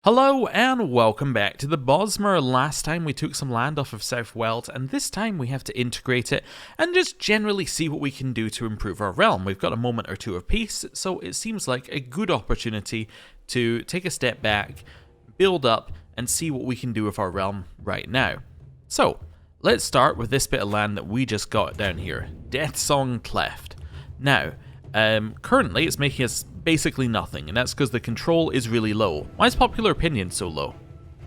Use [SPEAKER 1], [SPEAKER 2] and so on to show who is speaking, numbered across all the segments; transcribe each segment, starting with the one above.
[SPEAKER 1] Hello and welcome back to the Bosmer. Last time we took some land off of South Weld, and this time we have to integrate it and just generally see what we can do to improve our realm. We've got a moment or two of peace, so it seems like a good opportunity to take a step back, build up, and see what we can do with our realm right now. So, let's start with this bit of land that we just got down here, Deathsong Cleft. Now, currently it's making us basically nothing, and that's because the control is really low. Why is popular opinion so low?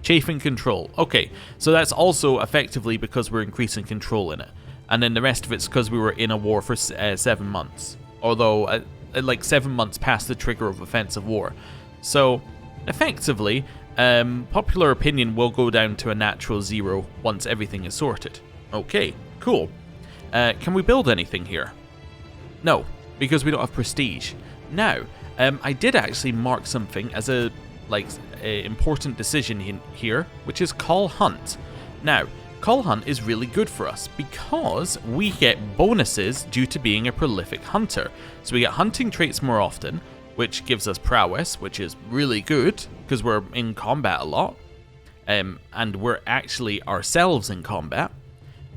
[SPEAKER 1] Chafing control. Okay, so that's also effectively because we're increasing control in it. And then the rest of it's because we were in a war for 7 months. Although, like 7 months past the trigger of offensive war. So, effectively, popular opinion will go down to a natural 0 once everything is sorted. Okay, cool. Can we build anything here? No, because we don't have prestige. Now, I did actually mark something as a important decision here, which is Call Hunt. Now, Call Hunt is really good for us because we get bonuses due to being a prolific hunter. So we get hunting traits more often, which gives us prowess, which is really good because we're in combat a lot, and we're actually ourselves in combat.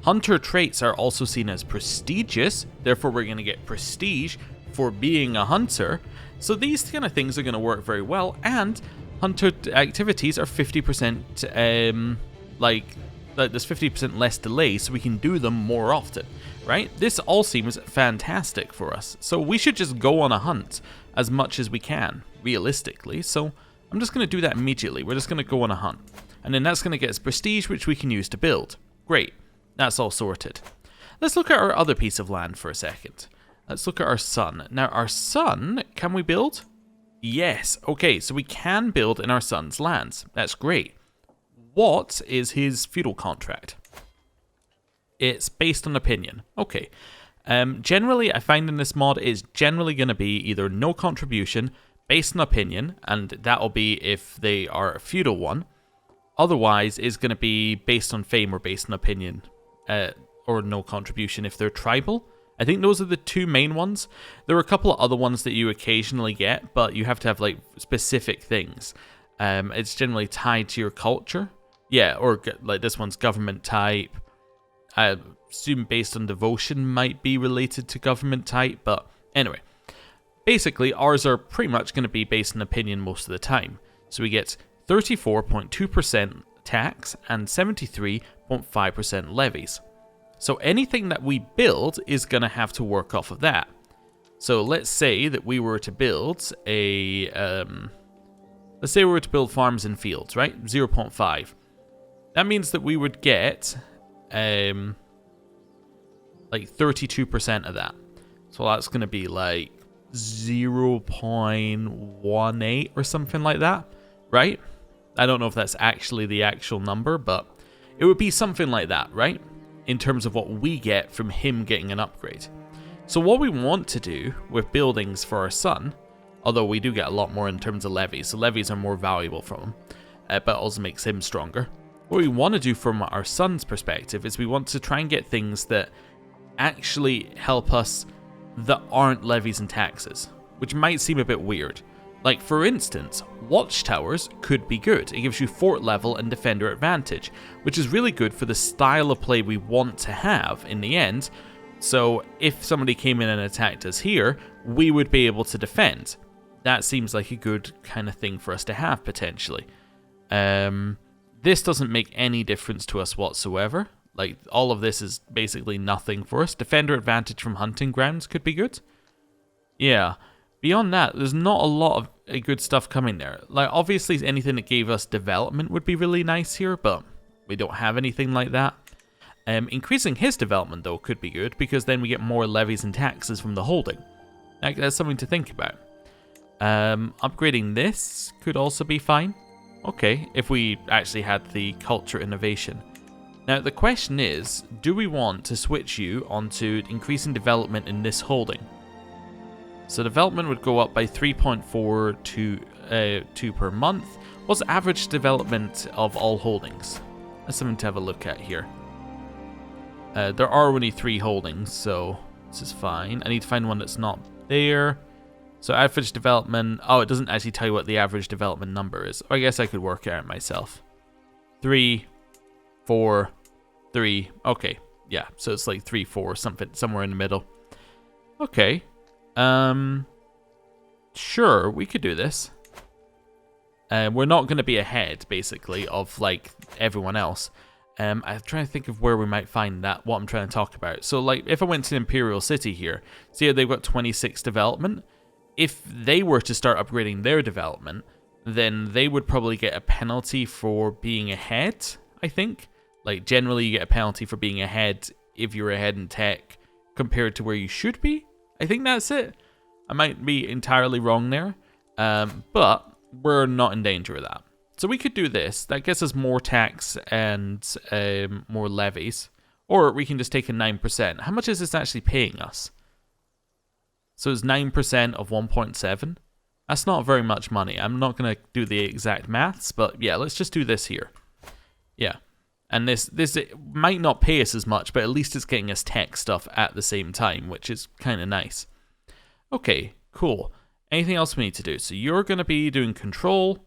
[SPEAKER 1] Hunter traits are also seen as prestigious, therefore we're going to get prestige for being a hunter. So these kind of things are going to work very well, and hunter activities are 50%, there's 50% less delay, so we can do them more often, right? This all seems fantastic for us, so we should just go on a hunt as much as we can, realistically. So I'm just going to do that immediately. We're just going to go on a hunt, and then that's going to get us prestige, which we can use to build. Great, that's all sorted. Let's look at our other piece of land for a second. Let's look at our sun. Now, our sun, can we build? Yes. Okay, so we can build in our sun's lands. That's great. What is his feudal contract? It's based on opinion. Okay. Generally, I find in this mod is generally going to be either no contribution, based on opinion, and that'll be if they are a feudal one. Otherwise, it's going to be based on fame or based on opinion, or no contribution if they're tribal. I think those are the two main ones. There are a couple of other ones that you occasionally get, but you have to have like specific things. It's generally tied to your culture. Yeah, or like this one's government type. I assume based on devotion might be related to government type, but anyway. Basically, ours are pretty much going to be based on opinion most of the time. So we get 34.2% tax and 73.5% levies. So anything that we build is going to have to work off of that. So let's say that we were to build farms and fields, right? 0.5. That means that we would get like 32% of that. So that's going to be like 0.18 or something like that, right? I don't know if that's actually the actual number, but it would be something like that, right? In terms of what we get from him getting an upgrade. So what we want to do with buildings for our son, although we do get a lot more in terms of levies, so levies are more valuable from him, but also makes him stronger. What we want to do from our son's perspective is we want to try and get things that actually help us that aren't levies and taxes, which might seem a bit weird. Like, for instance, watchtowers could be good. It gives you fort level and defender advantage, which is really good for the style of play we want to have in the end. So if somebody came in and attacked us here, we would be able to defend. That seems like a good kind of thing for us to have, potentially. This doesn't make any difference to us whatsoever. Like, all of this is basically nothing for us. Defender advantage from hunting grounds could be good. Yeah. Beyond that, there's not a lot of good stuff coming there. Like, obviously, anything that gave us development would be really nice here, but we don't have anything like that. Increasing his development, though, could be good, because then we get more levies and taxes from the holding. That's something to think about. Upgrading this could also be fine. Okay, if we actually had the culture innovation. Now, the question is, do we want to switch you onto increasing development in this holding? So development would go up by 3.42 per month. What's average development of all holdings? That's something to have a look at here. There are only 3 holdings, so this is fine. I need to find one that's not there. So average development, oh, it doesn't actually tell you what the average development number is. I guess I could work it out myself. 3, 4, 3, okay. Yeah, so it's like 3, 4, something, somewhere in the middle. Okay. Sure, we could do this. We're not going to be ahead, basically, of, like, everyone else. I'm trying to think of where we might find that, what I'm trying to talk about. So, like, if I went to Imperial City here, see how they've got 26 development? If they were to start upgrading their development, then they would probably get a penalty for being ahead, I think. Like, generally you get a penalty for being ahead if you're ahead in tech compared to where you should be. I think that's it. I might be entirely wrong there, but we're not in danger of that. So we could do this. That gets us more tax and more levies. Or we can just take a 9%. How much is this actually paying us? So it's 9% of 1.7. That's not very much money. I'm not going to do the exact maths, but yeah, let's just do this here. Yeah. And this it might not pay us as much, but at least it's getting us tech stuff at the same time, which is kind of nice. Okay, cool. Anything else we need to do? So you're going to be doing control.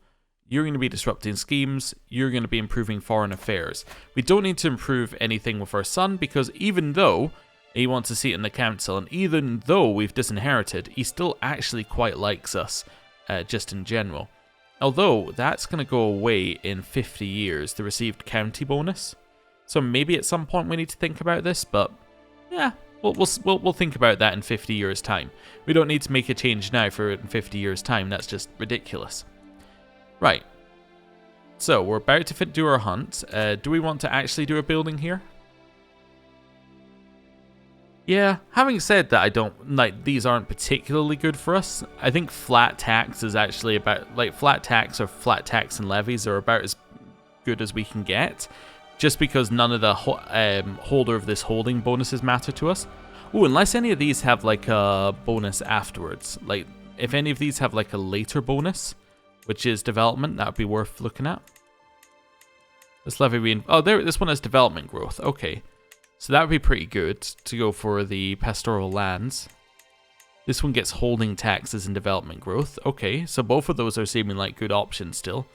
[SPEAKER 1] You're going to be disrupting schemes. You're going to be improving foreign affairs. We don't need to improve anything with our son, because even though he wants to see it in the council, and even though we've disinherited, he still actually quite likes us, just in general. Although, that's going to go away in 50 years, the received county bonus. So maybe at some point we need to think about this, but yeah, we'll think about that in 50 years' time. We don't need to make a change now for it in 50 years' time, that's just ridiculous. Right. So, we're about to do our hunt. Do we want to actually do a building here? Yeah, having said that, I don't, like, these aren't particularly good for us. I think flat tax is actually about, like, flat tax or flat tax and levies are about as good as we can get, just because none of the holder of this holding bonuses matter to us. Ooh, unless any of these have, like, a bonus afterwards. Like, if any of these have, like, a later bonus, which is development, that would be worth looking at. This levy, oh, there, this one has development growth, okay. So that would be pretty good to go for the pastoral lands. This one gets holding taxes and development growth. Okay, so both of those are seeming like good options still.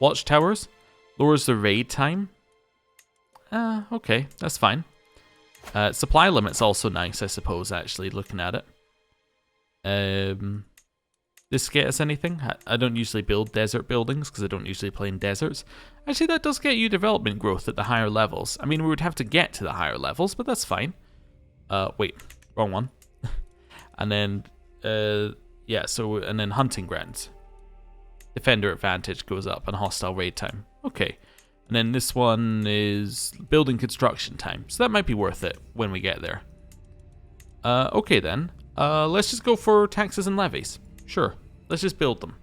[SPEAKER 1] Watchtowers lowers the raid time. Okay, that's fine. Supply limit's also nice, I suppose, actually, looking at it. This get us anything? I don't usually build desert buildings because I don't usually play in deserts. Actually, that does get you development growth at the higher levels. I mean, we would have to get to the higher levels, but that's fine. Wait, wrong one. And then, yeah, so, and then hunting grounds. Defender advantage goes up and hostile raid time. Okay. And then this one is building construction time. So that might be worth it when we get there. Okay then. Let's just go for taxes and levies. Sure. Let's just build them.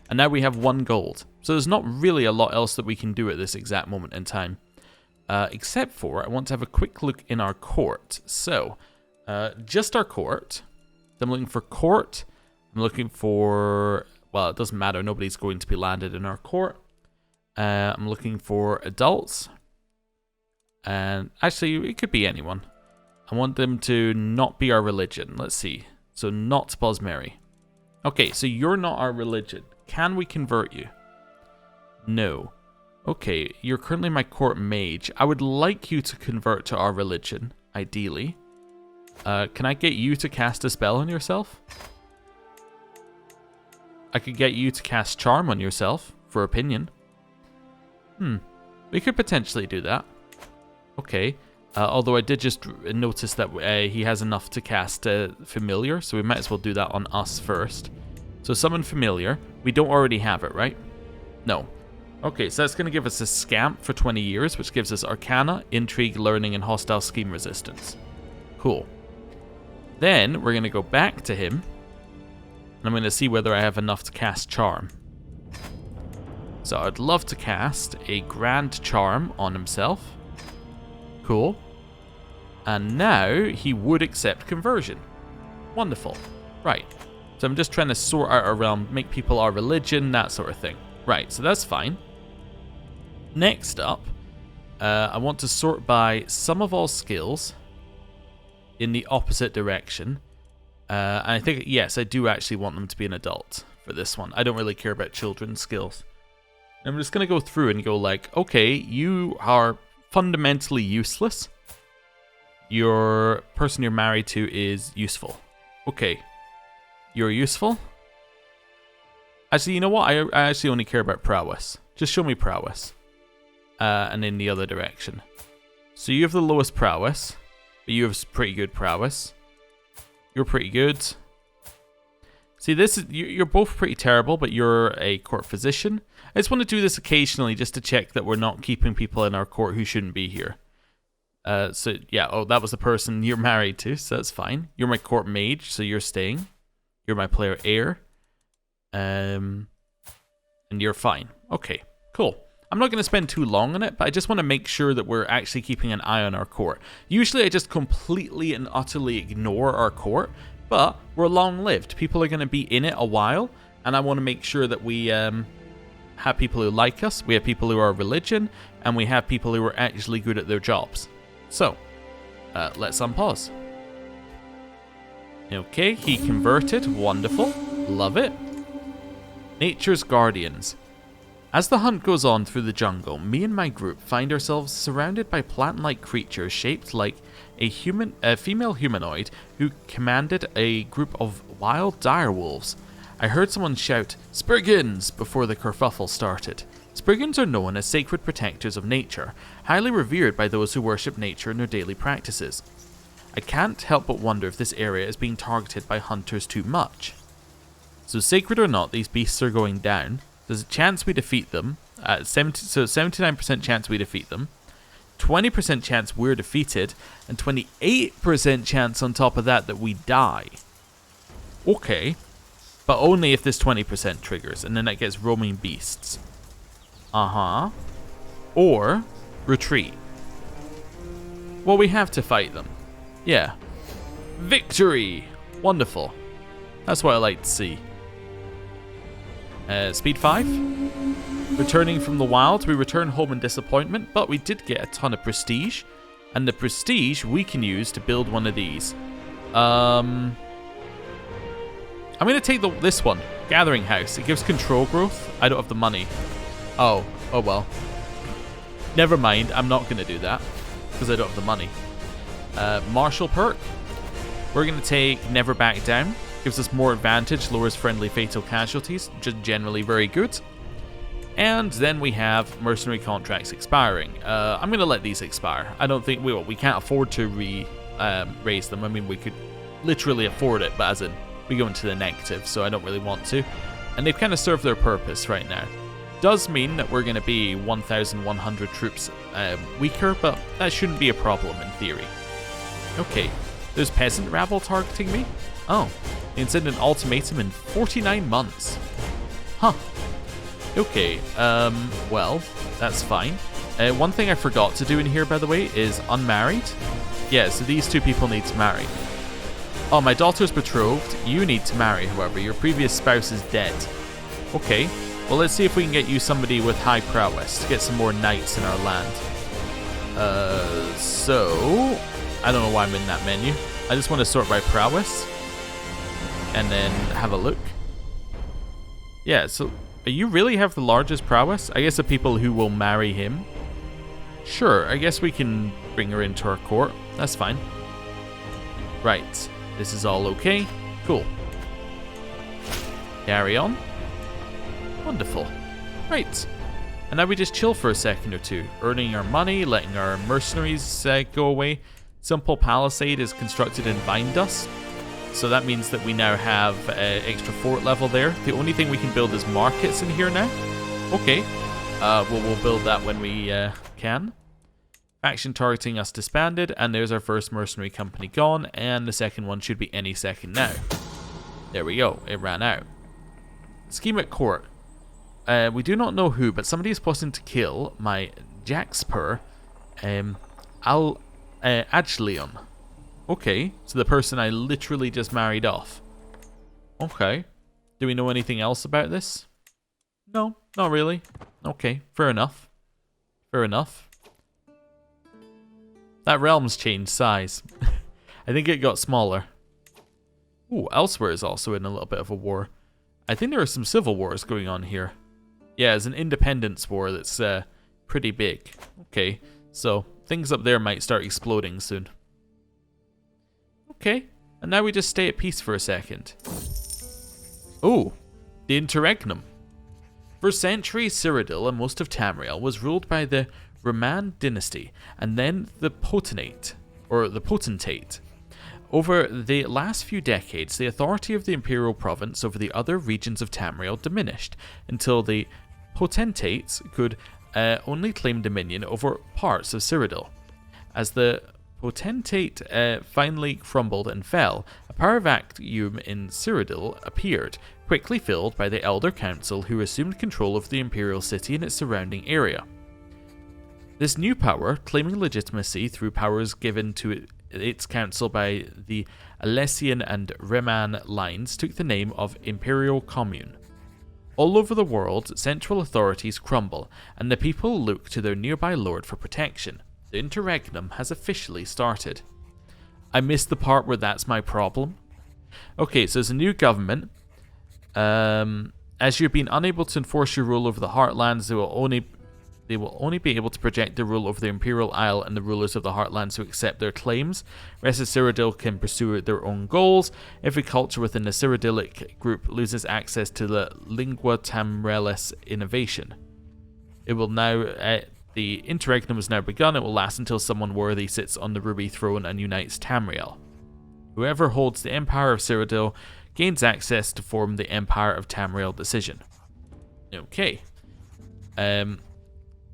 [SPEAKER 1] And now we have 1 gold. So there's not really a lot else that we can do at this exact moment in time. Except for, I want to have a quick look in our court. So, just our court. I'm looking for court. I'm looking for, well, it doesn't matter. Nobody's going to be landed in our court. I'm looking for adults. And actually, it could be anyone. I want them to not be our religion. Let's see. So, not Bosmer. Okay, so you're not our religion. Can we convert you? No. Okay, you're currently my court mage. I would like you to convert to our religion, ideally. Can I get you to cast a spell on yourself? I could get you to cast charm on yourself, for opinion. We could potentially do that. Okay. Although I did just notice that he has enough to cast familiar, so we might as well do that on us first. So summon familiar. We don't already have it, right? No. Okay, so that's going to give us a scamp for 20 years, which gives us arcana, intrigue, learning, and hostile scheme resistance. Cool. Then we're going to go back to him, and I'm going to see whether I have enough to cast charm. So I'd love to cast a grand charm on himself. Cool. And now he would accept conversion. Wonderful. Right. So I'm just trying to sort out our realm, make people our religion, that sort of thing. Right, so that's fine. Next up, I want to sort by sum of all skills in the opposite direction. And I think, yes, I do actually want them to be an adult for this one. I don't really care about children's skills. I'm just going to go through and go like, okay, you are fundamentally useless. Your person you're married to is useful. Okay. You're useful? Actually, you know what? I actually only care about prowess. Just show me prowess. And in the other direction. So you have the lowest prowess. But you have pretty good prowess. You're pretty good. See, this is you're both pretty terrible, but you're a court physician. I just want to do this occasionally just to check that we're not keeping people in our court who shouldn't be here. So, yeah, oh, that was the person you're married to, so that's fine. You're my court mage, so you're staying. You're my player heir. And you're fine. Okay, cool. I'm not going to spend too long on it, but I just want to make sure that we're actually keeping an eye on our court. Usually I just completely and utterly ignore our court, but we're long-lived. People are going to be in it a while, and I want to make sure that we have people who like us, we have people who are religion, and we have people who are actually good at their jobs. So, let's unpause. Okay, he converted. Wonderful. Love it. Nature's Guardians. As the hunt goes on through the jungle, me and my group find ourselves surrounded by plant-like creatures shaped like a female humanoid who commanded a group of wild direwolves. I heard someone shout, "Spriggans!" before the kerfuffle started. Spriggans are known as sacred protectors of nature, highly revered by those who worship nature in their daily practices. I can't help but wonder if this area is being targeted by hunters too much. So sacred or not, these beasts are going down. There's a chance we defeat them, 79% chance we defeat them, 20% chance we're defeated, and 28% chance on top of that we die. Okay, but only if this 20% triggers, and then that gets roaming beasts. Or retreat. Well, we have to fight them. Yeah. Victory! Wonderful. That's what I like to see. Speed 5. Returning from the wild, we return home in disappointment, but we did get a ton of prestige. And the prestige we can use to build one of these. I'm going to take this one. Gathering House. It gives control growth. I don't have the money. Oh well. Never mind, I'm not going to do that. Because I don't have the money. Martial perk. We're going to take Never Back Down. Gives us more advantage, lowers friendly fatal casualties, just generally very good. And then we have mercenary contracts expiring. I'm going to let these expire. I don't think we can't afford to raise them. I mean, we could literally afford it, but as in we go into the negative, so I don't really want to. And they've kind of served their purpose right now. Does mean that we're going to be 1,100 troops weaker, but that shouldn't be a problem in theory. Okay, there's peasant rabble targeting me. Oh, they can send an ultimatum in 49 months. Huh. Okay, well, that's fine. One thing I forgot to do in here, by the way, is unmarried. Yeah, so these two people need to marry. Oh, my daughter's betrothed. You need to marry, however. Your previous spouse is dead. Okay, well, let's see if we can get you somebody with high prowess to get some more knights in our land. So, I don't know why I'm in that menu. I just want to sort by prowess. And then have a look. Yeah, so you really have the largest prowess? I guess the people who will marry him. Sure, I guess we can bring her into our court. That's fine. Right, this is all okay. Cool. Carry on. Wonderful. Right. And now we just chill for a second or two, earning our money, letting our mercenaries go away. Simple Palisade is constructed in vine dust. So that means that we now have extra fort level there. The only thing we can build is markets in here now. Okay. Well, we'll build that when we can. Faction targeting us disbanded. And there's our first mercenary company gone. And the second one should be any second now. There we go. It ran out. Scheme at court. We do not know who, but somebody is plotting to kill my Jaxper Ajleon. Okay, so the person I literally just married off. Okay. Do we know anything else about this? No, not really. Okay, fair enough. Fair enough. That realm's changed size. I think it got smaller. Ooh, elsewhere is also in a little bit of a war. I think there are some civil wars going on here. Yeah, it's an independence war that's pretty big. Okay, so things up there might start exploding soon. Okay, and now we just stay at peace for a second. Oh, the Interregnum. For centuries, Cyrodiil and most of Tamriel was ruled by the Roman dynasty, and then the Potentate. Over the last few decades, the authority of the Imperial Province over the other regions of Tamriel diminished, until the Potentates could only claim dominion over parts of Cyrodiil. As the Potentate finally crumbled and fell, a power vacuum in Cyrodiil appeared, quickly filled by the Elder Council, who assumed control of the Imperial City and its surrounding area. This new power, claiming legitimacy through powers given to its council by the Alessian and Reman lines, took the name of Imperial Commune. All over the world, central authorities crumble, and the people look to their nearby lord for protection. The Interregnum has officially started. I missed the part where that's my problem. Okay, so there's a new government. As you've been unable to enforce your rule over the Heartlands, they will only be able to project their rule over the Imperial Isle and the rulers of the Heartlands who accept their claims. Rest of Cyrodiil can pursue their own goals. Every culture within the Cyrodiilic group loses access to the Lingua Tamrelis innovation. It will now... the Interregnum has now begun. It will last until someone worthy sits on the Ruby Throne and unites Tamriel. Whoever holds the Empire of Cyrodiil gains access to form the Empire of Tamriel decision. Okay.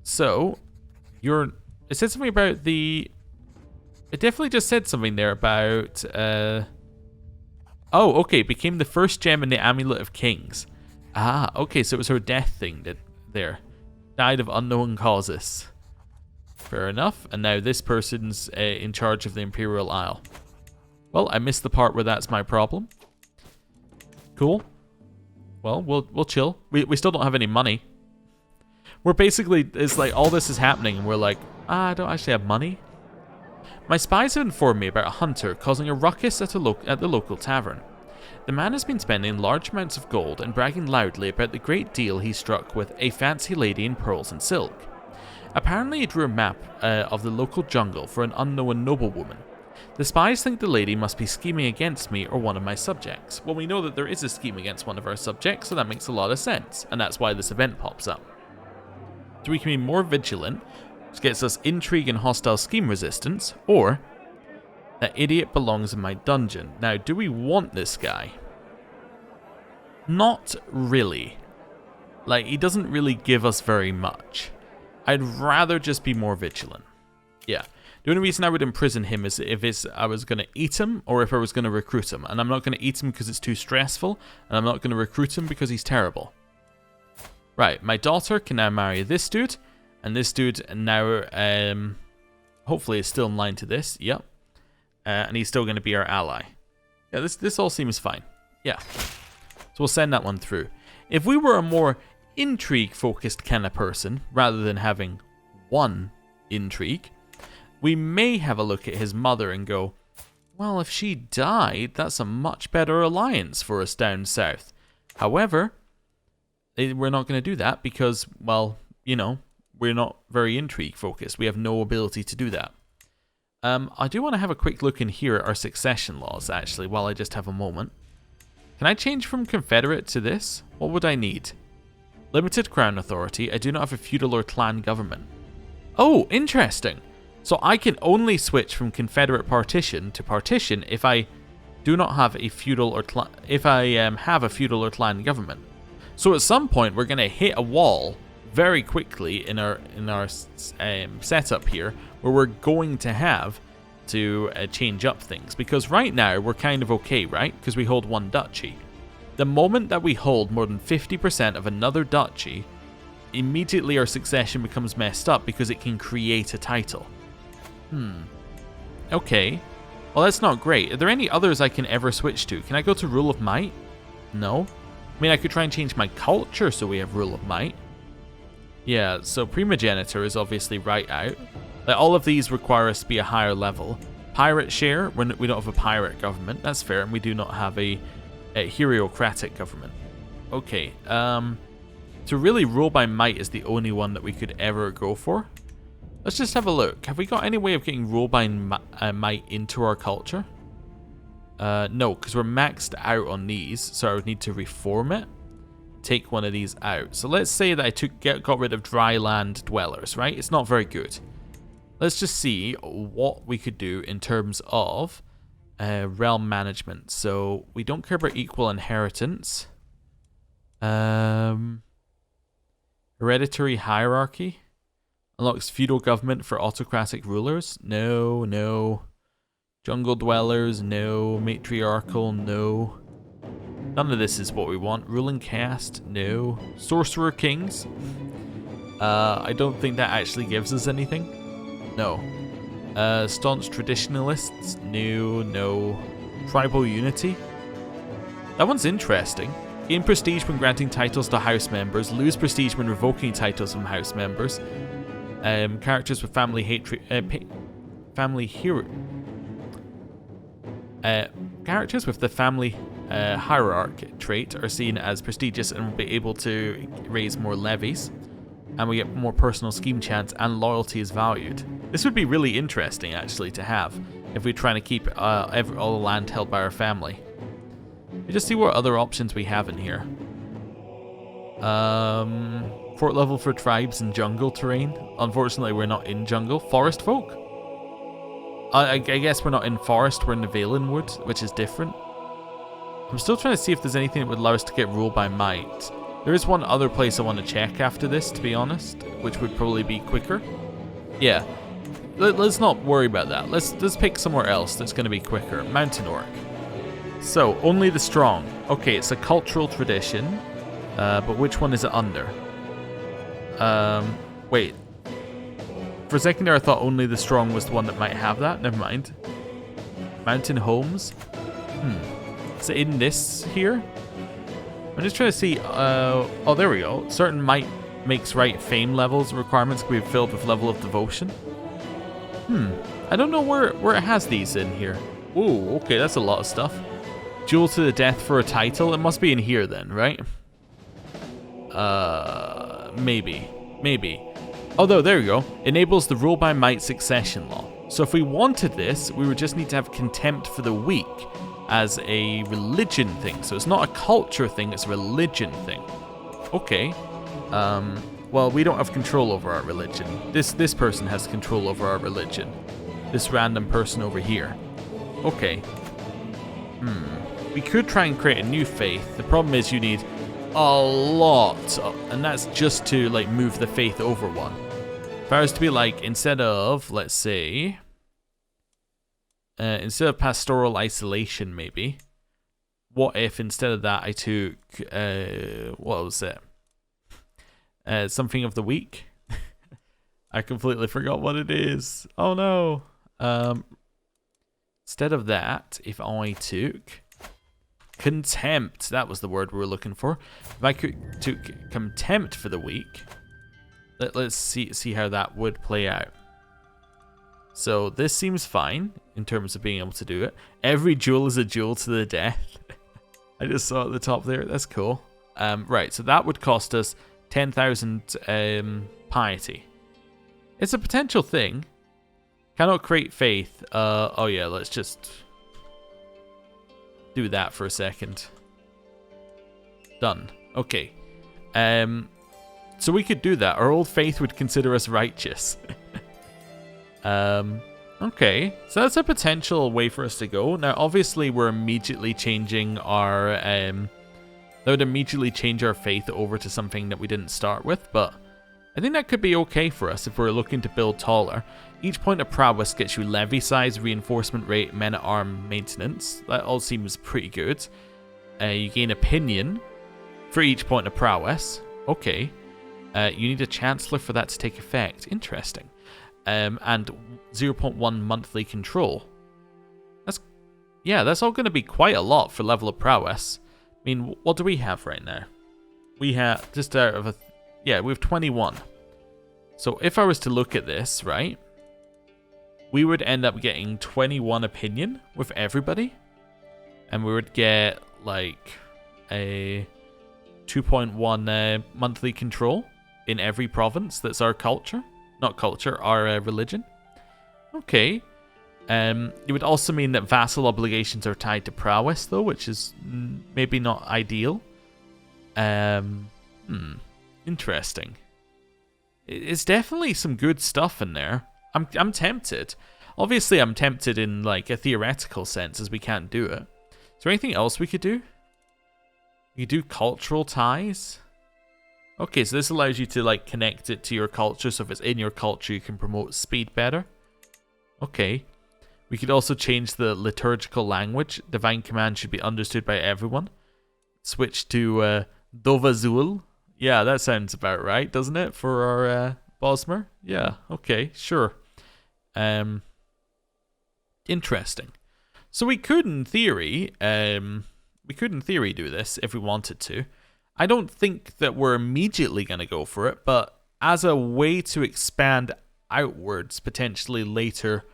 [SPEAKER 1] So, it said something about the... It definitely just said something there about... Oh, okay, became the first gem in the Amulet of Kings. Ah, okay, so it was her death thing there. Died of unknown causes. Fair enough, and now this person's in charge of the Imperial Isle. Well, I missed the part where that's my problem. Cool. Well, we'll chill. We still don't have any money. We're basically, it's like all this is happening and we're like, I don't actually have money. My spies have informed me about a hunter causing a ruckus at the local tavern. The man has been spending large amounts of gold and bragging loudly about the great deal he struck with a fancy lady in pearls and silk. Apparently he drew a map of the local jungle for an unknown noblewoman. The spies think the lady must be scheming against me or one of my subjects. Well, we know that there is a scheme against one of our subjects, so that makes a lot of sense, and that's why this event pops up. So we can be more vigilant, which gets us intrigue and hostile scheme resistance, or that idiot belongs in my dungeon. Now, do we want this guy? Not really. Like, he doesn't really give us very much. I'd rather just be more vigilant. Yeah. The only reason I would imprison him is if I was going to eat him or if I was going to recruit him. And I'm not going to eat him because it's too stressful, and I'm not going to recruit him because he's terrible. Right, my daughter can now marry this dude, and this dude now, hopefully is still in line to this. Yep. And he's still going to be our ally. Yeah, this all seems fine. Yeah. So we'll send that one through. If we were a more intrigue-focused kind of person, rather than having one intrigue, we may have a look at his mother and go, well, if she died, that's a much better alliance for us down south. However, we're not going to do that because, well, you know, we're not very intrigue-focused. We have no ability to do that. I do want to have a quick look in here at our succession laws, actually, while I just have a moment. Can I change from Confederate to this? What would I need? Limited crown authority. I do not have a feudal or clan government. Oh, interesting. So I can only switch from Confederate partition to partition if I do not have a feudal or have a feudal or clan government. So at some point we're going to hit a wall very quickly in our setup here, where we're going to have to change up things, because right now we're kind of okay, right? Because we hold one duchy. The moment that we hold more than 50% of another duchy, immediately our succession becomes messed up because it can create a title. Okay. Well, that's not great. Are there any others I can ever switch to? Can I go to Rule of Might? No. I mean, I could try and change my culture so we have Rule of Might. Yeah, so Primogenitor is obviously right out. Like, all of these require us to be a higher level. Pirate share. We don't have a pirate government. That's fair. And we do not have a heriocratic government. Okay. So really, rule by might is the only one that we could ever go for. Let's just have a look. Have we got any way of getting rule by might into our culture? No, because we're maxed out on these, so I would need to reform it. Take one of these out. So let's say that I got rid of dry land dwellers, right? It's not very good. Let's just see what we could do in terms of realm management. So we don't care about equal inheritance. Hereditary hierarchy. Unlocks feudal government for autocratic rulers. No, no. Jungle dwellers, no. Matriarchal, no. None of this is what we want. Ruling caste, no. Sorcerer Kings. I don't think that actually gives us anything. No. Staunch traditionalists, no, no. Tribal unity. That one's interesting. Gain prestige when granting titles to house members. Lose prestige when revoking titles from house members. Characters with family hatred, characters with the family hierarch trait are seen as prestigious and will be able to raise more levies, and we get more personal scheme chance, and loyalty is valued. This would be really interesting actually to have if we're trying to keep all the land held by our family. Let me just see what other options we have in here. Fort level for tribes and jungle terrain. Unfortunately, we're not in jungle. Forest folk? I guess we're not in forest, we're in the Valen Wood, which is different. I'm still trying to see if there's anything that would allow us to get rule by might. There is one other place I want to check after this, to be honest, which would probably be quicker. Yeah, let's not worry about that. Let's pick somewhere else that's going to be quicker. Mountain Orc. So, only the strong. Okay, it's a cultural tradition, but which one is it under? Wait. For a second there, I thought only the strong was the one that might have that. Never mind. Mountain homes. Is it in this here? I'm just trying to see. Oh, there we go. Certain might makes right fame levels requirements can be filled with level of devotion. I don't know where it has these in here. Ooh, okay, that's a lot of stuff. Duel to the death for a title. It must be in here then, right? Maybe. Although, there we go. Enables the rule by might succession law. So if we wanted this, we would just need to have contempt for the weak as a religion thing. So it's not a culture thing, it's a religion thing. Okay. Well, we don't have control over our religion. This person has control over our religion. This random person over here. Okay. We could try and create a new faith. The problem is you need a lot, and that's just to like move the faith over one. If I was to be like, instead of, let's say, instead of pastoral isolation, maybe, what if instead of that I took, what was it? Something of the week? I completely forgot what it is. Oh no. Instead of that, if I took contempt, that was the word we were looking for. If I took contempt for the weak, let's see how that would play out. So this seems fine in terms of being able to do it. Every duel is a duel to the death. I just saw at the top there. That's cool. Right, so that would cost us 10,000 piety. It's a potential thing. Cannot create faith. Oh yeah, let's just do that for a second. Done. Okay. So we could do that. Our old faith would consider us righteous. Okay. So that's a potential way for us to go. Now, obviously, we're immediately changing our... that would immediately change our faith over to something that we didn't start with, but I think that could be okay for us if we're looking to build taller. Each point of prowess gets you levy size, reinforcement rate, men-at-arm maintenance. That all seems pretty good. You gain opinion for each point of prowess. Okay. You need a chancellor for that to take effect. Interesting. And 0.1 monthly control. That's all going to be quite a lot for level of prowess. I mean, what do we have right now? We have just out of we have 21. So if I was to look at this, right? we would end up getting 21 opinion with everybody. And we would get like a 2.1 monthly control in every province. That's our culture. Not culture, our religion. Okay. It would also mean that vassal obligations are tied to prowess, though, which is maybe not ideal. Interesting. It's definitely some good stuff in there. I'm tempted. Obviously, I'm tempted in like a theoretical sense, as we can't do it. Is there anything else we could do? We could do cultural ties. Okay, so this allows you to like connect it to your culture. So if it's in your culture, you can promote speed better. Okay. We could also change the liturgical language. Divine command should be understood by everyone. Switch to Dovazul. Yeah, that sounds about right, doesn't it? For our Bosmer? Yeah, okay, sure. Interesting. So we could in theory do this if we wanted to. I don't think that we're immediately going to go for it, but as a way to expand outwards potentially later,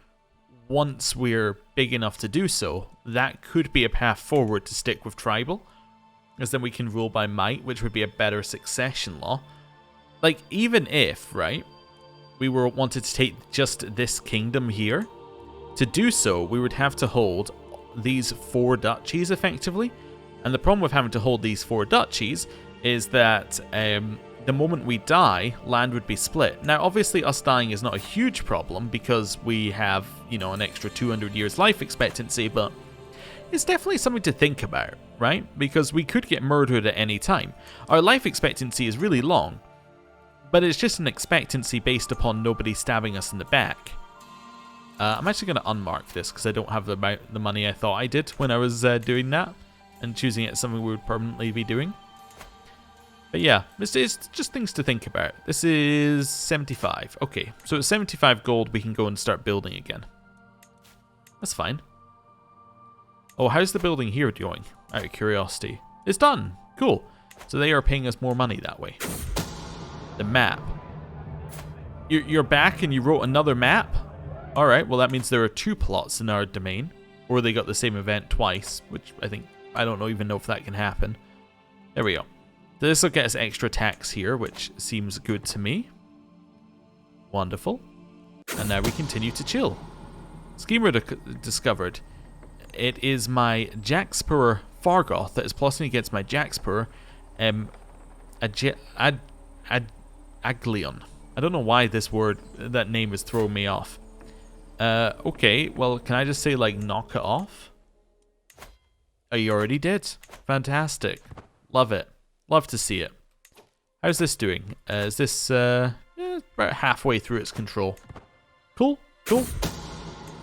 [SPEAKER 1] once we're big enough to do so, that could be a path forward to stick with tribal, as then we can rule by might, which would be a better succession law. Like, even if, right, we wanted to take just this kingdom here, to do so, we would have to hold these 4 duchies effectively. And the problem with having to hold these 4 duchies is that the moment we die, land would be split. Now, obviously, us dying is not a huge problem because we have, you know, an extra 200 years life expectancy, but it's definitely something to think about, right? Because we could get murdered at any time. Our life expectancy is really long, but it's just an expectancy based upon nobody stabbing us in the back. I'm actually going to unmark this because I don't have the money I thought I did when I was doing that, and choosing it as something we would permanently be doing. But yeah, it's just things to think about. This is 75. Okay, so at 75 gold, we can go and start building again. That's fine. Oh, how's the building here going? Out of curiosity. It's done. Cool. So they are paying us more money that way. The map. You're back and you wrote another map? Alright, well that means there are 2 plots in our domain. Or they got the same event twice, which I don't even know if that can happen. There we go. So this will get us extra tax here, which seems good to me. Wonderful. And now we continue to chill. Schemer discovered. It is my Jaxpur Fargoth that is plotting against my Jaxpur Aglion. I don't know why that name is throwing me off. Okay, well, can I just say, like, knock it off? Oh, you already did? Fantastic. Love it. Love to see it. How's this doing? Is this, about halfway through its control. Cool, cool.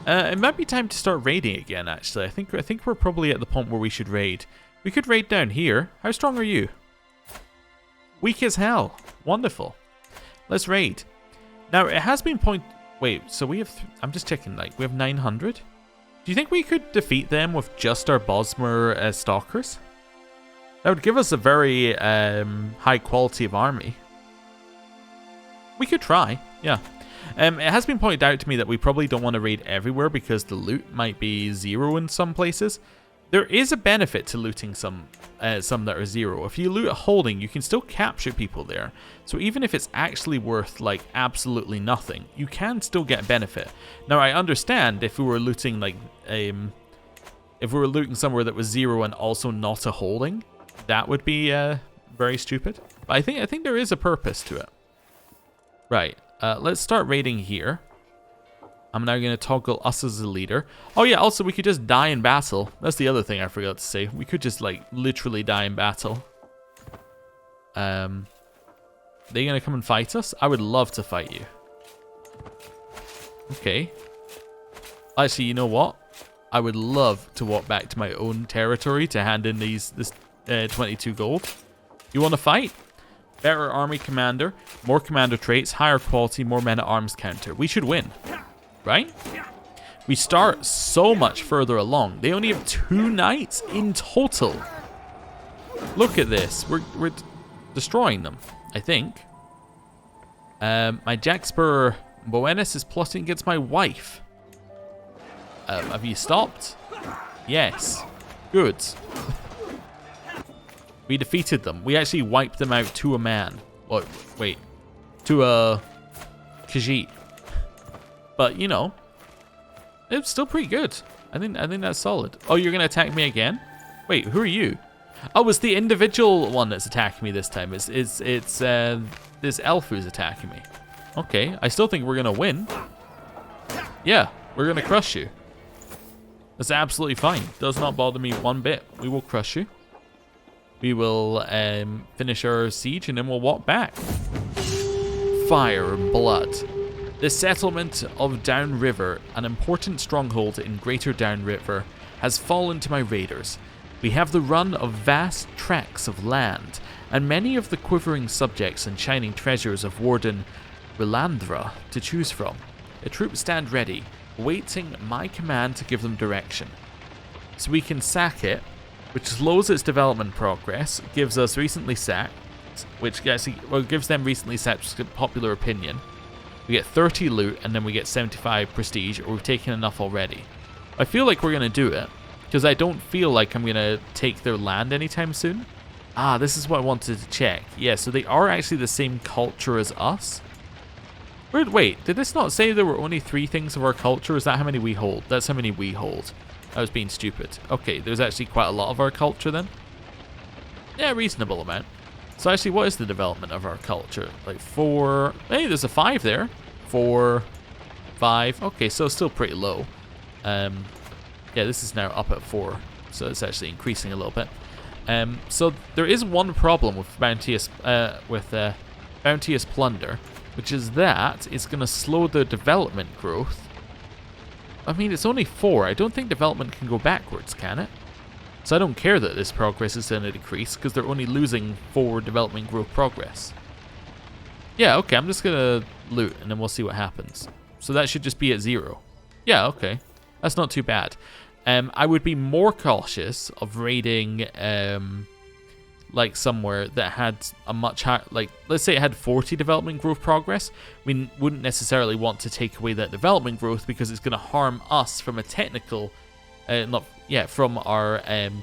[SPEAKER 1] It might be time to start raiding again, actually. I think we're probably at the point where we should raid. We could raid down here. How strong are you? Weak as hell. Wonderful. Let's raid. Now, it has been Wait, so we have... I'm just checking, like, we have 900? Do you think we could defeat them with just our Bosmer stalkers? That would give us a very high quality of army. We could try, yeah. It has been pointed out to me that we probably don't want to raid everywhere because the loot might be 0 in some places. There is a benefit to looting some that are 0. If you loot a holding, you can still capture people there. So even if it's actually worth like absolutely nothing, you can still get benefit. Now I understand if we were looting like if we were looting somewhere that was 0 and also not a holding, that would be very stupid. But I think there is a purpose to it. Right. Let's start raiding here. I'm now going to toggle us as a leader. Oh yeah, also we could just die in battle. That's the other thing I forgot to say. We could just like literally die in battle. Are they going to come and fight us? I would love to fight you. Okay. Actually, you know what? I would love to walk back to my own territory to hand in this 22 gold. You want to fight? Better army commander, more commander traits, higher quality, more men at arms counter. We should win. Right? We start so much further along. They only have 2 knights in total. Look at this. We're destroying them, I think. My Jaxpur Boenus is plotting against my wife. Have you stopped? Yes. Good. We defeated them. We actually wiped them out to a man. What? Wait. To a Khajiit. But, you know, it's still pretty good. I think that's solid. Oh, you're going to attack me again? Wait, who are you? Oh, it's the individual one that's attacking me this time. It's this elf who's attacking me. Okay, I still think we're going to win. Yeah, we're going to crush you. That's absolutely fine. Does not bother me one bit. We will crush you. We will finish our siege and then we'll walk back. Fire and blood. The settlement of Downriver, an important stronghold in Greater Downriver, has fallen to my raiders. We have the run of vast tracts of land, and many of the quivering subjects and shining treasures of Warden Rilandra to choose from. The troops stand ready, awaiting my command to give them direction. So we can sack it, which slows its development progress, gives us recently sacked, which actually, well, gives them recently sacked popular opinion. We get 30 loot, and then we get 75 prestige, or we've taken enough already. I feel like we're going to do it, because I don't feel like I'm going to take their land anytime soon. Ah, this is what I wanted to check. Yeah, so they are actually the same culture as us. Wait, did this not say there were only 3 things of our culture? Is that how many we hold? That's how many we hold. I was being stupid. Okay, there's actually quite a lot of our culture then. Yeah, reasonable amount. So actually, what is the development of our culture? Like 4... Hey, there's a 5 there. 4, 5. Okay, so still pretty low. Yeah, this is now up at 4. So it's actually increasing a little bit. So there is one problem with bounteous plunder, which is that it's going to slow the development growth. I mean, it's only 4. I don't think development can go backwards, can it? So I don't care that this progress is going to decrease, because they're only losing 4 development growth progress. Yeah, okay, I'm just going to loot, and then we'll see what happens. So that should just be at 0. Yeah, okay. That's not too bad. I would be more cautious of raiding, like, somewhere that had a much higher... Like, let's say it had 40 development growth progress. We wouldn't necessarily want to take away that development growth, because it's going to harm us from a technical... from our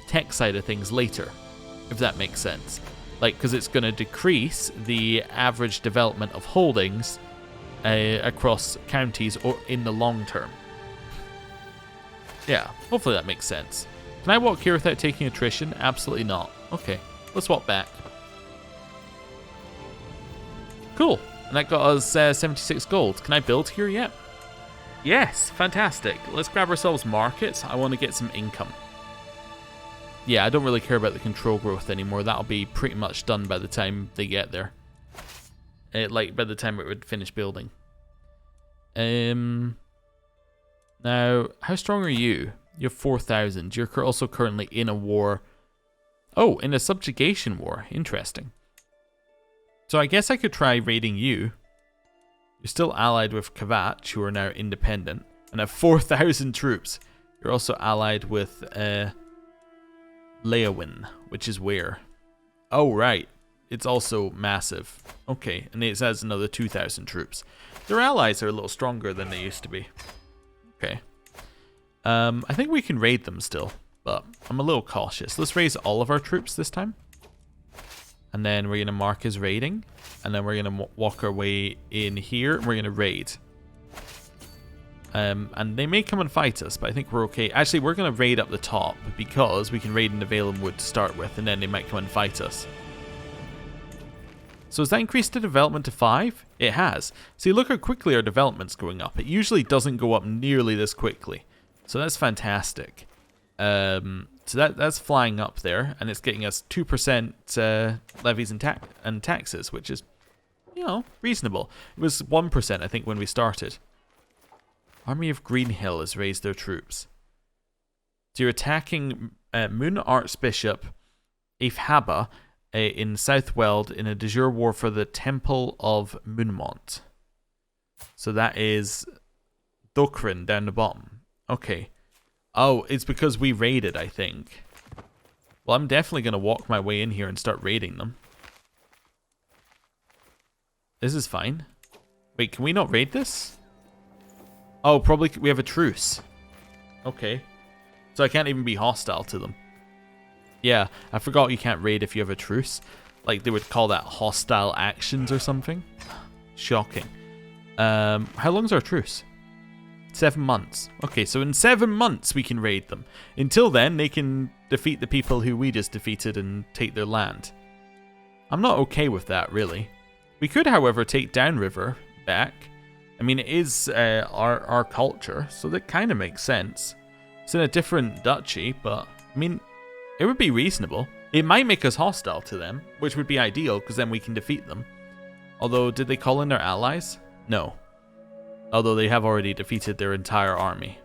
[SPEAKER 1] tech side of things later, if that makes sense. Like, because it's going to decrease the average development of holdings across counties or in the long term. Yeah, hopefully that makes sense. Can I walk here without taking attrition? Absolutely not. Okay, let's walk back. Cool, and that got us 76 gold. Can I build here yet? Yes, fantastic. Let's grab ourselves markets. I want to get some income. Yeah, I don't really care about the control growth anymore. That'll be pretty much done by the time they get there. Like, by the time it would finish building. Now, how strong are you? You have 4,000. You're also currently in a war. Oh, in a subjugation war. Interesting. So I guess I could try raiding you. You're still allied with Kavach, who are now independent, and have 4,000 troops. You're also allied with Leowin, which is where? Oh, right. It's also massive. Okay, and it has another 2,000 troops. Their allies are a little stronger than they used to be. Okay. I think we can raid them still, but I'm a little cautious. Let's raise all of our troops this time. And then we're going to mark as raiding. And then we're going to walk our way in here. And we're going to raid. And they may come and fight us, but I think we're okay. Actually, we're going to raid up the top, because we can raid in the Valen Wood to start with. And then they might come and fight us. So has that increased the development to 5? It has. See, look how quickly our development's going up. It usually doesn't go up nearly this quickly. So that's fantastic. So that's flying up there, and it's getting us 2% levies and taxes, which is, you know, reasonable. It was 1%, I think, when we started. Army of Greenhill has raised their troops. So you're attacking Moon Archbishop Ifhaba in Southweld in a de jure war for the Temple of Moonmont. So that is Dokrin down the bottom. Okay. Oh, it's because we raided, I think. Well, I'm definitely going to walk my way in here and start raiding them. This is fine. Wait, can we not raid this? Oh, probably we have a truce. Okay. So I can't even be hostile to them. Yeah, I forgot you can't raid if you have a truce. Like, they would call that hostile actions or something. Shocking. How long's our truce? 7 months. Okay, so in 7 months we can raid them. Until then, they can defeat the people who we just defeated and take their land. I'm not okay with that, really. We could, however, take Downriver back. I mean, it is our culture, so that kind of makes sense. It's in a different duchy, but, I mean, it would be reasonable. It might make us hostile to them, which would be ideal, because then we can defeat them. Although, did they call in their allies? No. Although they have already defeated their entire army.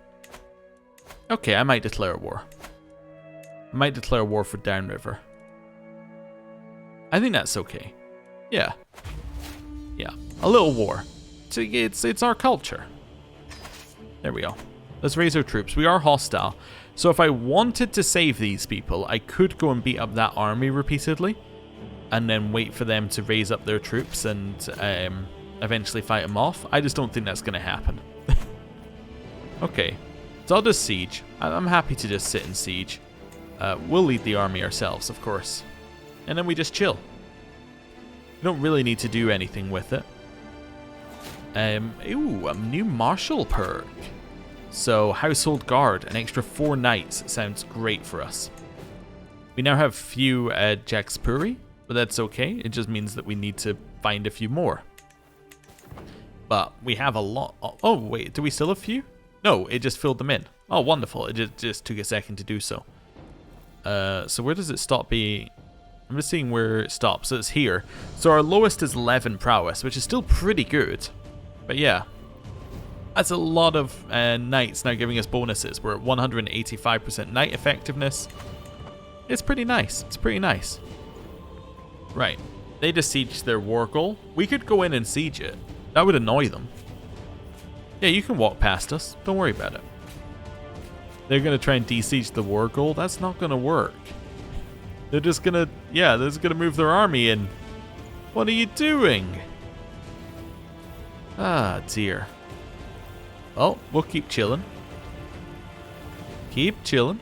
[SPEAKER 1] Okay, I might declare war. I might declare war for Downriver. I think that's okay. Yeah. Yeah. A little war. It's our culture. There we go. Let's raise our troops. We are hostile. So if I wanted to save these people, I could go and beat up that army repeatedly. And then wait for them to raise up their troops and eventually fight them off. I just don't think that's going to happen. Okay. So I'll just siege. I'm happy to just sit and siege. We'll lead the army ourselves, of course. And then we just chill. We don't really need to do anything with it. Ooh, a new martial perk. So, Household Guard, an extra 4 knights sounds great for us. We now have few Jaxpuri, but that's okay. It just means that we need to find a few more. But we have a lot. Oh, wait, do we still have a few? No, it just filled them in. Oh, wonderful. It just took a second to do so. So where does it stop being? I'm just seeing where it stops. So it's here. So our lowest is 11 prowess, which is still pretty good. But yeah. That's a lot of knights now giving us bonuses. We're at 185% knight effectiveness. It's pretty nice. It's pretty nice. Right. They just sieged their war goal. We could go in and siege it. That would annoy them. Yeah, you can walk past us. Don't worry about it. They're going to try and de-siege the war goal. That's not going to work. They're just going to... Yeah, they're just going to move their army in. What are you doing? Ah, dear. Well, we'll keep chilling. Keep chilling.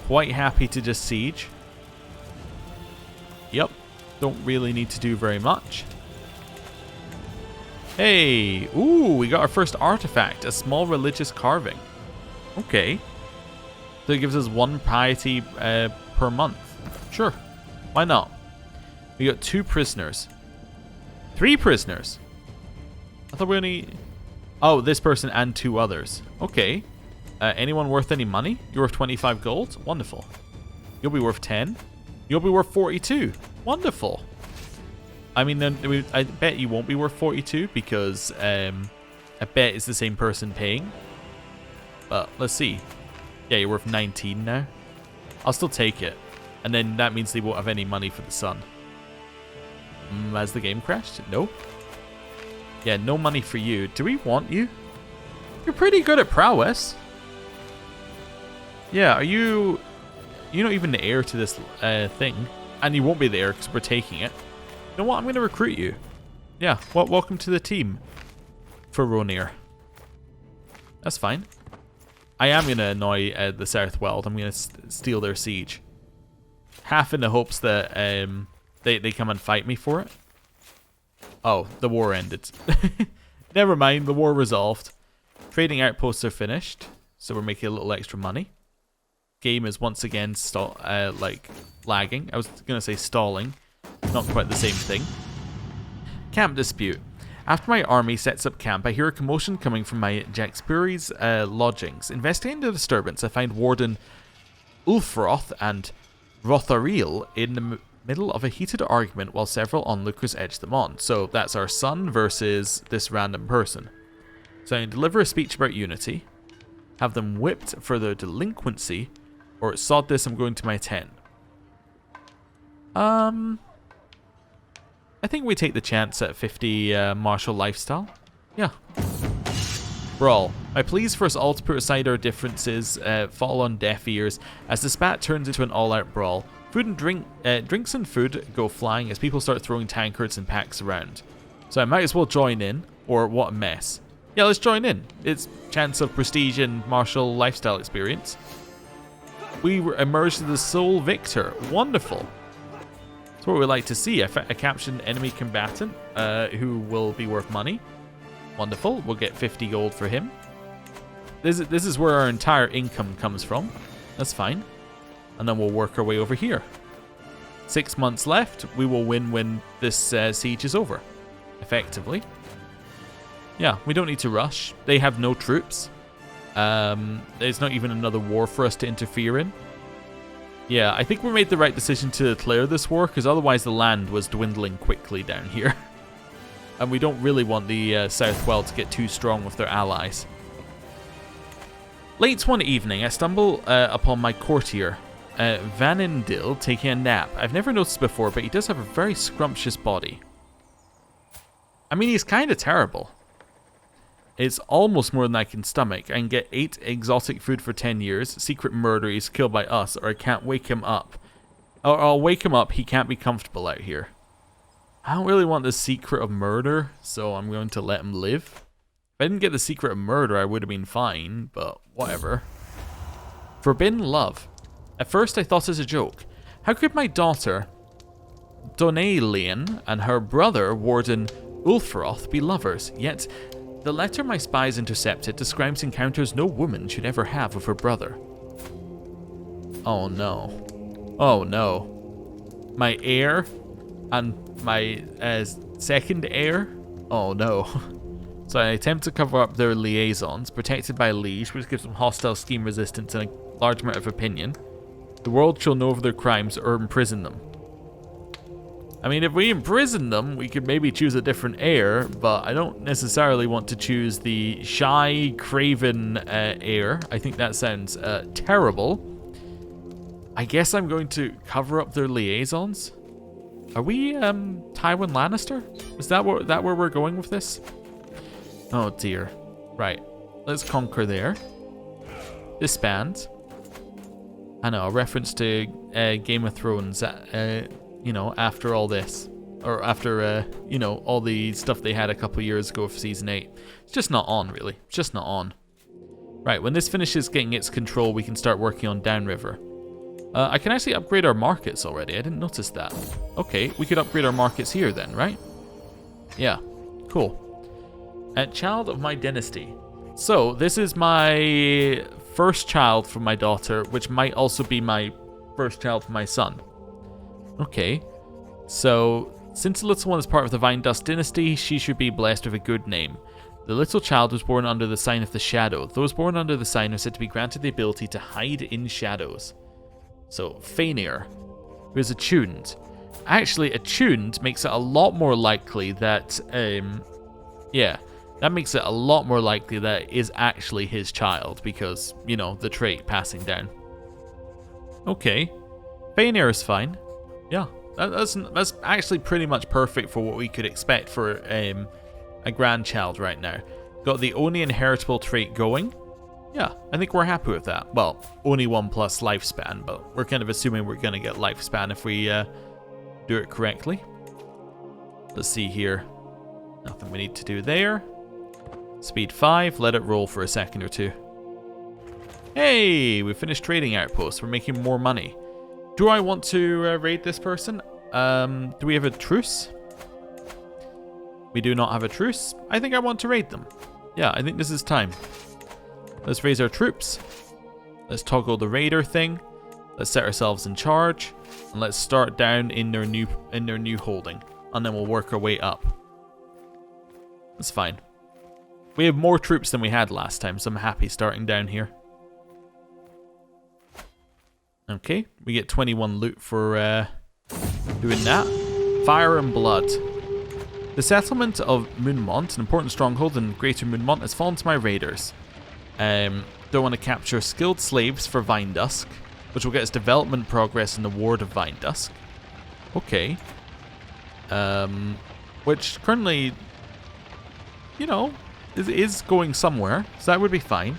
[SPEAKER 1] Quite happy to just siege. Yep. Don't really need to do very much. Hey! Ooh, we got our first artifact. A small religious carving. Okay. So it gives us 1 piety per month. Sure. Why not? We got 2 prisoners. 3 prisoners. I thought we only... Oh, this person and 2 others. Okay. Anyone worth any money? You're worth 25 gold? Wonderful. You'll be worth 10. You'll be worth 42. Wonderful. I mean, then I bet you won't be worth 42 because I bet it's the same person paying. But let's see. Yeah, you're worth 19 now. I'll still take it. And then that means they won't have any money for the sun. Has the game crashed? No. Yeah, no money for you. Do we want you? You're pretty good at prowess. Yeah, are you... You're not even the heir to this thing. And you won't be the heir because we're taking it. You know what? I'm going to recruit you. Yeah, well, welcome to the team. For Ronir. That's fine. I am going to annoy the South World. I'm going to steal their siege. Half in the hopes that they come and fight me for it. Oh, the war ended. Never mind, the war resolved. Trading outposts are finished, so we're making a little extra money. Game is once again lagging. I was going to say stalling. Not quite the same thing. Camp dispute. After my army sets up camp, I hear a commotion coming from my Jaxpuri's lodgings. Investigating the disturbance, I find Warden Ulfroth and Rothariel in the middle of a heated argument while several onlookers edge them on. So that's our son versus this random person. So I can deliver a speech about unity, have them whipped for their delinquency, or sod this, I'm going to my tent. I think we take the chance at 50 martial lifestyle. Yeah. Brawl. My pleas for us all to put aside our differences fall on deaf ears as the spat turns into an all-out brawl. Food and drinks and food go flying as people start throwing tankards and packs around. So I might as well join in, or what a mess. Yeah, let's join in. It's chance of prestige and martial lifestyle experience. We were emerged as the sole victor. Wonderful. That's what we like to see. A captured enemy combatant who will be worth money. Wonderful. We'll get 50 gold for him. This is where our entire income comes from. That's fine. And then we'll work our way over here. 6 months left. We will win when this siege is over. Effectively. Yeah, we don't need to rush. They have no troops. There's not even another war for us to interfere in. Yeah, I think we made the right decision to declare this war, because otherwise the land was dwindling quickly down here. And we don't really want the South Well to get too strong with their allies. Late one evening, I stumble upon my courtier, Vanindil, taking a nap. I've never noticed before, but he does have a very scrumptious body. I mean, he's kind of terrible. It's almost more than I can stomach. I can get 8 exotic food for 10 years, secret murder, he's killed by us, or I can't wake him up. Or I'll wake him up, he can't be comfortable out here. I don't really want the secret of murder, so I'm going to let him live. If I didn't get the secret of murder, I would have been fine, but whatever. Forbidden love. At first I thought it was a joke. How could my daughter, Donalian, and her brother, Warden Ulfaroth, be lovers? Yet the letter my spies intercepted describes encounters no woman should ever have with her brother. Oh no. Oh no. My heir and my second heir? Oh no. So I attempt to cover up their liaisons, protected by a liege, which gives them hostile scheme resistance and a large amount of opinion. The world shall know of their crimes or imprison them. I mean, if we imprison them, we could maybe choose a different heir, but I don't necessarily want to choose the shy, craven heir. I think that sounds terrible. I guess I'm going to cover up their liaisons. Are we Tywin Lannister? Is that where we're going with this? Oh dear. Right. Let's conquer there. Disband. I know, a reference to Game of Thrones, you know, after all this. Or after, you know, all the stuff they had a couple years ago for Season 8. It's just not on, really. It's just not on. Right, when this finishes getting its control, we can start working on Downriver. I can actually upgrade our markets already. I didn't notice that. Okay, we could upgrade our markets here then, right? Yeah, cool. Child of my dynasty. So, this is my first child for my daughter, which might also be my first child for my son. Okay, so since the little one is part of the Vine Dust dynasty, she should be blessed with a good name. The little child was born under the sign of the shadow. Those born under the sign are said to be granted the ability to hide in shadows. So, Fainir, who is attuned. Actually, attuned makes it a lot more likely that, yeah, that makes it a lot more likely that it is actually his child because, you know, the trait passing down. Okay, Fainir is fine. Yeah, that's actually pretty much perfect for what we could expect for a grandchild right now. Got the only inheritable trait going. Yeah, I think we're happy with that. Well, only 1 plus lifespan, but we're kind of assuming we're going to get lifespan if we do it correctly. Let's see here. Nothing we need to do there. Speed 5, let it roll for a second or two. Hey, we finished trading outposts. We're making more money. Do I want to raid this person? Do we have a truce? We do not have a truce. I think I want to raid them. Yeah, I think this is time. Let's raise our troops. Let's toggle the raider thing. Let's set ourselves in charge. And let's start down in their new holding. And then we'll work our way up. That's fine. We have more troops than we had last time, so I'm happy starting down here. Okay, we get 21 loot for doing that. Fire and blood. The settlement of Moonmont, an important stronghold in Greater Moonmont, has fallen to my raiders. Don't want to capture skilled slaves for Vine Dusk, which will get us development progress in the Ward of Vine Dusk. Okay. Which currently, you know, is going somewhere, so that would be fine.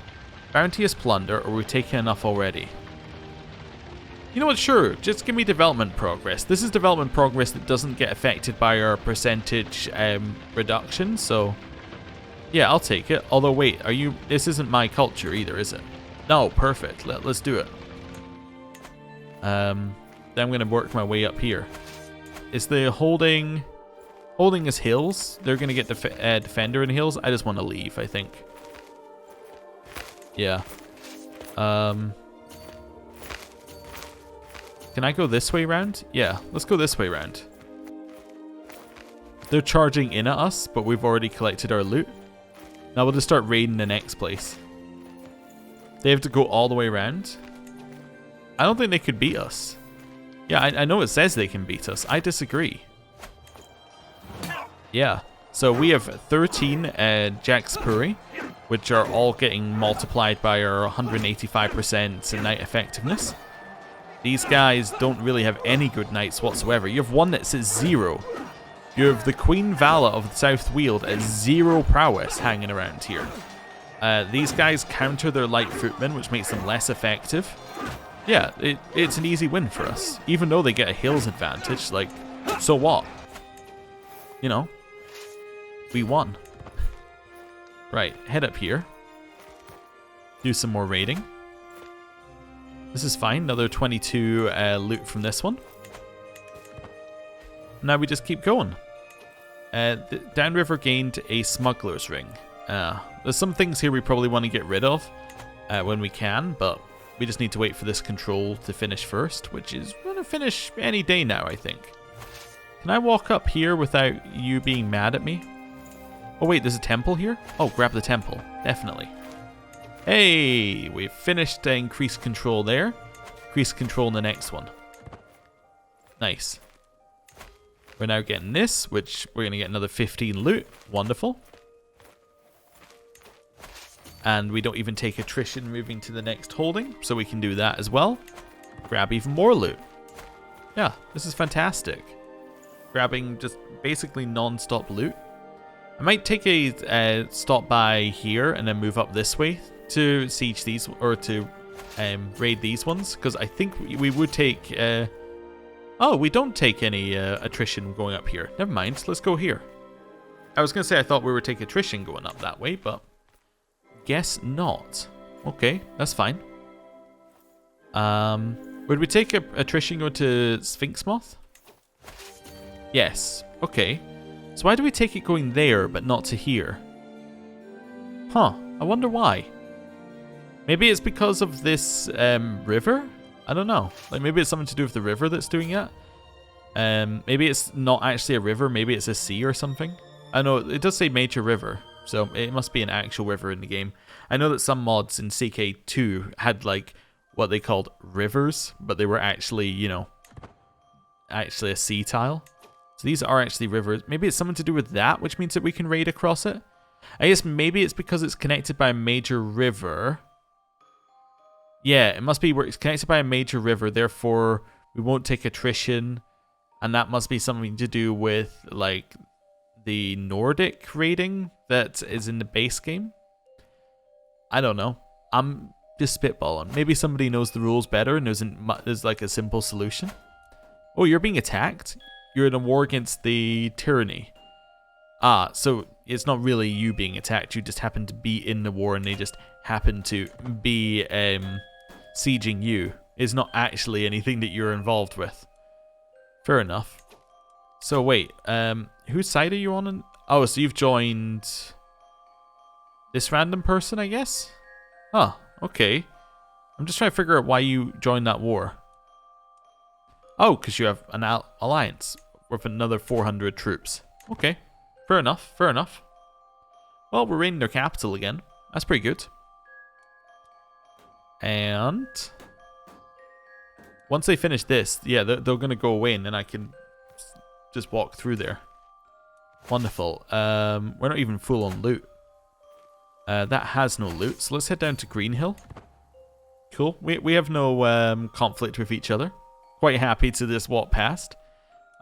[SPEAKER 1] Bounteous plunder, or we've taken enough already. You know what, sure, just give me development progress. This is development progress that doesn't get affected by our percentage reduction, so Yeah, I'll take it. Although, wait, are you... This isn't my culture either, is it? No, perfect. Let's do it. Then I'm going to work my way up here. Is the holding... Holding is hills? They're going to get defender in hills? I just want to leave, I think. Yeah. Can I go this way round? Yeah, let's go this way round. They're charging in at us, but we've already collected our loot. Now we'll just start raiding the next place. They have to go all the way around. I don't think they could beat us. Yeah, I know it says they can beat us. I disagree. Yeah, so we have 13 Jaxpuri, which are all getting multiplied by our 185% knight effectiveness. These guys don't really have any good knights whatsoever. You have one that's at 0. You have the Queen Vala of the South Weald at 0 prowess hanging around here. These guys counter their light footmen, which makes them less effective. Yeah, it's an easy win for us. Even though they get a hills advantage, like, so what? You know, we won. Right, head up here. Do some more raiding. This is fine, another 22 loot from this one. Now we just keep going. Downriver gained a smuggler's ring. There's some things here we probably want to get rid of when we can, but we just need to wait for this control to finish first, which is going to finish any day now, I think. Can I walk up here without you being mad at me? Oh wait, there's a temple here? Oh, grab the temple. Definitely. Hey, we've finished increased control there. Increased control in the next one. Nice. We're now getting this, which we're going to get another 15 loot. Wonderful. And we don't even take attrition moving to the next holding, so we can do that as well. Grab even more loot. Yeah, this is fantastic. Grabbing just basically non-stop loot. I might take a stop by here and then move up this way to siege these, or to raid these ones, because I think we would take... oh, we don't take any attrition going up here. Never mind, let's go here. I was going to say I thought we would take attrition going up that way, but guess not. Okay, that's fine. Would we take attrition going to Sphinx Moth? Yes, okay. So why do we take it going there, but not to here? Huh, I wonder why. Maybe it's because of this river? I don't know. Like, maybe it's something to do with the river that's doing it. Maybe it's not actually a river, maybe it's a sea or something. I know, it does say major river, so it must be an actual river in the game. I know that some mods in CK2 had, like, what they called rivers, but they were actually, you know, actually a sea tile. So these are actually rivers. Maybe it's something to do with that, which means that we can raid across it. I guess maybe it's because it's connected by a major river. Yeah, it must be where it's connected by a major river, therefore we won't take attrition. And that must be something to do with, like, the Nordic raiding that is in the base game. I don't know. I'm just spitballing. Maybe somebody knows the rules better and there's like a simple solution. Oh, you're being attacked? You're in a war against the tyranny. Ah, so it's not really you being attacked. You just happen to be in the war and they just happen to be sieging you. It's not actually anything that you're involved with. Fair enough. So wait, whose side are you on? Oh, so you've joined this random person, I guess? Oh, okay. I'm just trying to figure out why you joined that war. Oh, because you have an alliance with another 400 troops. Okay, fair enough, fair enough. Well, we're raiding their capital again. That's pretty good. And once they finish this, yeah, they're going to go away and then I can just walk through there. Wonderful. We're not even full on loot. That has no loot, so let's head down to Greenhill. Cool. We have no conflict with each other. Quite happy to just walk past.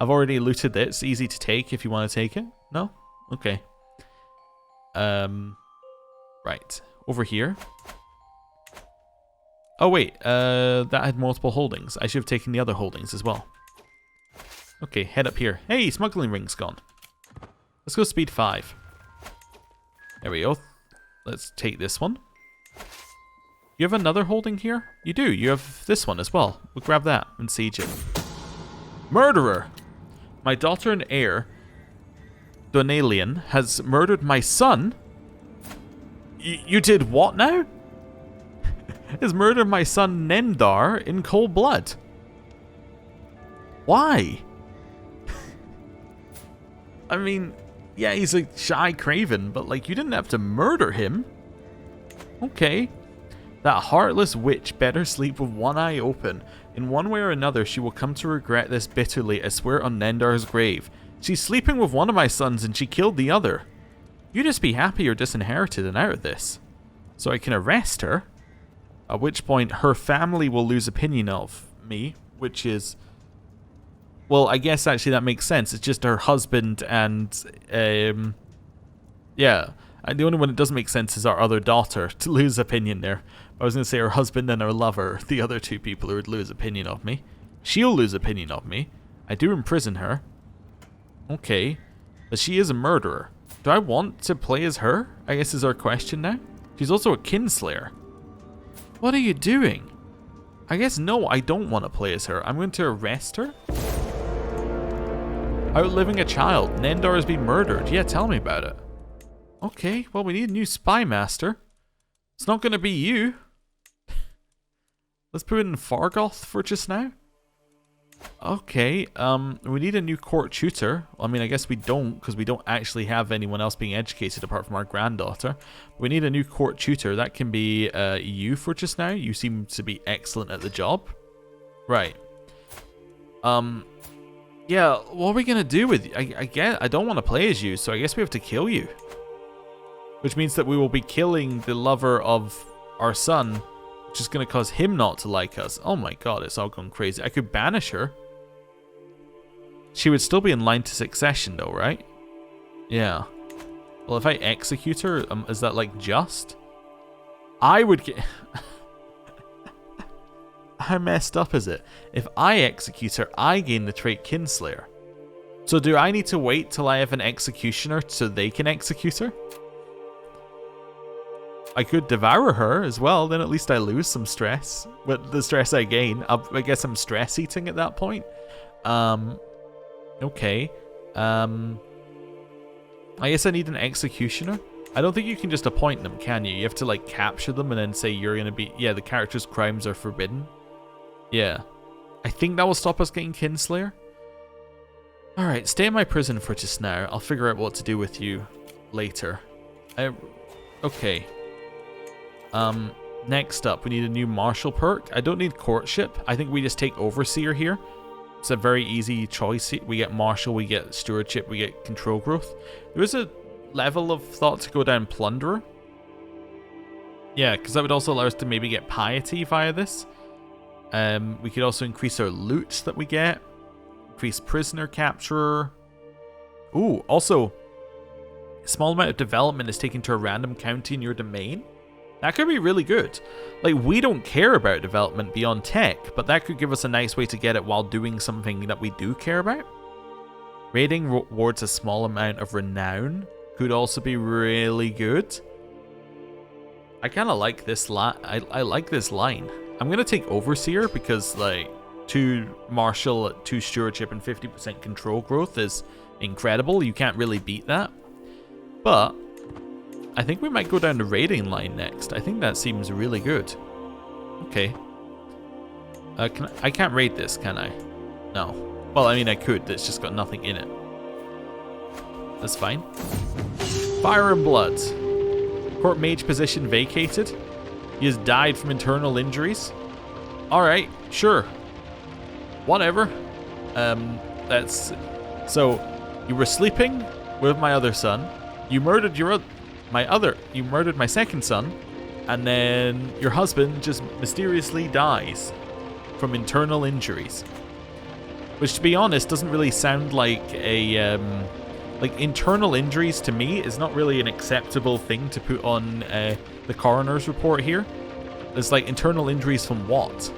[SPEAKER 1] I've already looted it. It's easy to take if you want to take it. No? Okay. Right. Over here. Oh wait, that had multiple holdings. I should have taken the other holdings as well. Okay, head up here. Hey, smuggling ring's gone. Let's go speed 5. There we go. Let's take this one. You have another holding here? You do. You have this one as well. We'll grab that and siege it. Murderer! My daughter and heir, Donalian, has murdered my son? You did what now? Has murdered my son Nendar in cold blood. Why? I mean, yeah, he's a shy craven, but like, you didn't have to murder him. Okay. That heartless witch better sleep with one eye open. In one way or another, she will come to regret this bitterly, I swear on Nendar's grave. She's sleeping with one of my sons and she killed the other. You just be happy you're disinherited and out of this. So I can arrest her. At which point, her family will lose opinion of me, which is... Well, I guess actually that makes sense. It's just her husband and... yeah. And the only one that doesn't make sense is our other daughter to lose opinion there. I was going to say her husband and her lover, the other two people who would lose opinion of me. She'll lose opinion of me. I do imprison her. Okay. But she is a murderer. Do I want to play as her? I guess is our question now. She's also a kinslayer. What are you doing? I guess no, I don't want to play as her. I'm going to arrest her. Outliving a child. Nendar has been murdered. Yeah, tell me about it. Okay, well, we need a new spy master. It's not going to be you. Let's put it in Fargoth for just now. Okay, we need a new court tutor. Well, I mean, I guess we don't, because we don't actually have anyone else being educated apart from our granddaughter. We need a new court tutor. That can be you for just now. You seem to be excellent at the job. Right. Yeah, what are we going to do with you? I don't want to play as you, so I guess we have to kill you. Which means that we will be killing the lover of our son, which is going to cause him not to like us. Oh my god, it's all gone crazy. I could banish her. She would still be in line to succession though, right? Yeah. Well, if I execute her, is that like just? I would get... How messed up is it? If I execute her, I gain the trait Kinslayer. So do I need to wait till I have an executioner so they can execute her? I could devour her as well, then at least I lose some stress. But the stress I gain, I guess I'm stress eating at that point. Okay. I guess I need an executioner. I don't think you can just appoint them, can you? You have to like capture them and then say you're going to be... Yeah, the character's crimes are forbidden. Yeah. I think that will stop us getting Kinslayer. Alright, stay in my prison for just now. I'll figure out what to do with you later. Okay. Next up, we need a new martial perk. I don't need courtship. I think we just take overseer here. It's a very easy choice. We get martial, we get stewardship, we get control growth. There is a level of thought to go down plunderer. Yeah, because that would also allow us to maybe get piety via this. We could also increase our loot that we get. Increase prisoner capturer. Ooh, also, a small amount of development is taken to a random county in your domain. That could be really good. Like, we don't care about development beyond tech, but that could give us a nice way to get it while doing something that we do care about. Raiding rewards a small amount of renown could also be really good. I kind of like this I like this line. I'm going to take overseer because, like, 2 martial, 2 stewardship, and 50% control growth is incredible. You can't really beat that. But I think we might go down the raiding line next. I think that seems really good. Okay. I can't raid this, can I? No. Well, I mean, I could. It's just got nothing in it. That's fine. Fire and Blood. Court mage position vacated. He has died from internal injuries. Alright, sure. Whatever. That's... So, you were sleeping with my other son. You murdered you murdered my second son, and then your husband just mysteriously dies from internal injuries. Which, to be honest, doesn't really sound like a, like, internal injuries to me is not really an acceptable thing to put on the coroner's report here. It's like, internal injuries from what?